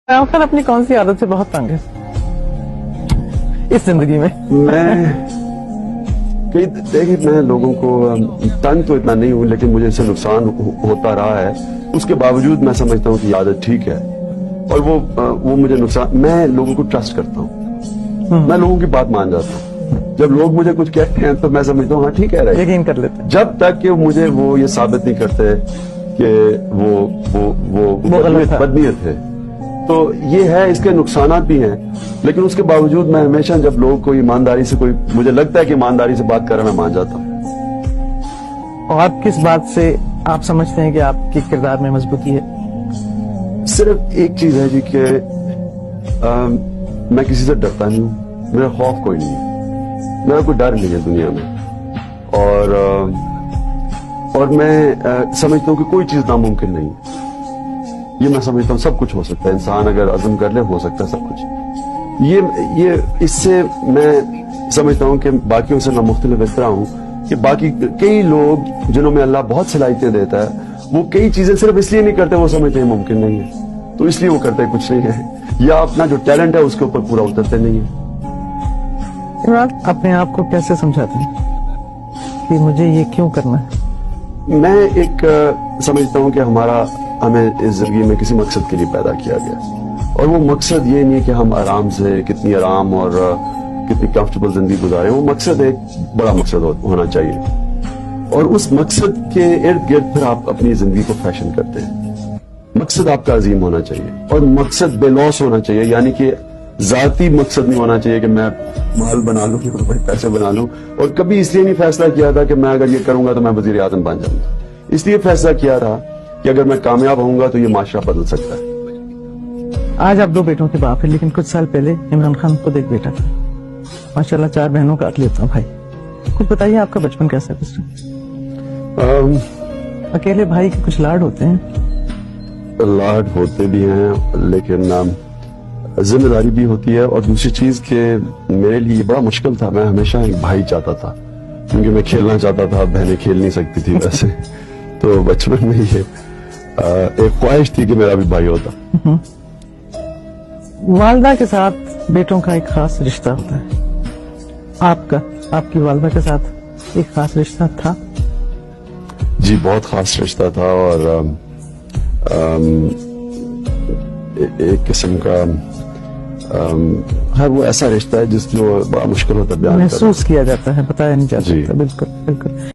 आखिर अपनी कौन सी आदत से बहुत तंग है इस जिंदगी में? देखिए मैं लोगों को तंग तो इतना नहीं हूँ, लेकिन मुझे इससे नुकसान होता रहा है। उसके बावजूद मैं समझता हूँ कि ये आदत ठीक है, और वो मुझे नुकसान, मैं लोगों को ट्रस्ट करता हूँ, मैं लोगों की बात मान जाता हूँ। जब लोग मुझे कुछ कहते हैं तो मैं समझता हूँ हाँ ठीक है, यकीन कर लेते हैं। जब तक कि मुझे वो ये साबित नहीं करते कि वो बदनीयत है। तो ये है, इसके नुकसानात भी हैं, लेकिन उसके बावजूद मैं हमेशा जब लोग को ईमानदारी से, कोई मुझे लगता है कि ईमानदारी से बात कर रहा, मैं मान जाता हूँ। और किस बात से आप समझते हैं कि आपके किरदार में मजबूती है? सिर्फ एक चीज है जी कि मैं किसी से डरता नहीं हूँ, मेरा खौफ कोई नहीं है, मेरा कोई डर नहीं है दुनिया में। और मैं समझता हूँ कि कोई चीज नामुमकिन नहीं है। ये मैं समझता हूँ सब कुछ हो सकता है, इंसान अगर अज़म कर ले हो सकता है सब कुछ। ये इससे मैं समझता हूँ कि बाकियों से मैं मुख्तलिफ इस तरह हूँ कि बाकी कई लोग जिन्हों में अल्लाह बहुत सलाहियतें देता है, वो कई चीजें सिर्फ इसलिए नहीं करते, वो समझते हैं मुमकिन नहीं है, तो इसलिए वो करते कुछ नहीं है, या अपना जो टैलेंट है उसके ऊपर पूरा उतरते नहीं है। अपने आप को कैसे समझाते हैं कि मुझे ये क्यों करना है? मैं एक समझता हूँ कि हमें इस जिंदगी में किसी मकसद के लिए पैदा किया गया, और वो मकसद ये नहीं कि हम आराम से कितनी आराम और कितनी कंफर्टेबल जिंदगी गुजारें। वो मकसद एक बड़ा मकसद होना चाहिए, और उस मकसद के इर्द गिर्द फिर आप अपनी जिंदगी को फैशन करते हैं। मकसद आपका अजीम होना चाहिए, और मकसद बेलौस होना चाहिए, यानी कि जाती मकसद नहीं होना चाहिए कि मैं माल बना लूं और बड़े पैसे बना लूं। और कभी इसलिए नहीं फैसला किया था कि मैं अगर ये करूंगा तो मैं वजीर आज़म बन जाऊंगा, इसलिए फैसला किया था कि अगर मैं कामयाब होऊंगा तो ये माशरा बदल सकता है। आज आप 2 बेटों के बाप हैं, लेकिन कुछ साल पहले इमरान खान खुद एक बेटा था। माशाल्लाह 4 बहनों का अकलियत था भाई। कुछ बताइए आपका बचपन कैसा गुजरा? अकेले भाई के कुछ लाड होते हैं? लाड होते भी हैं, लेकिन जिम्मेदारी भी होती है। और दूसरी चीज के मेरे लिए बड़ा मुश्किल था, मैं हमेशा एक भाई चाहता था, क्योंकि मैं खेलना चाहता था, बहनें खेल नहीं सकती थी वैसे। तो बचपन में ये एक ख्वाहिश थी कि मेरा भी भाई होता। वालदा के साथ बेटों का एक खास रिश्ता होता है, आपकी वालदा के साथ एक खास रिश्ता था? जी बहुत खास रिश्ता था, और एक किस्म का हर वो ऐसा रिश्ता है जो बड़ा मुश्किल होता है बयान करना। महसूस किया जाता है, बताया नहीं जा सकता। बिल्कुल बिल्कुल।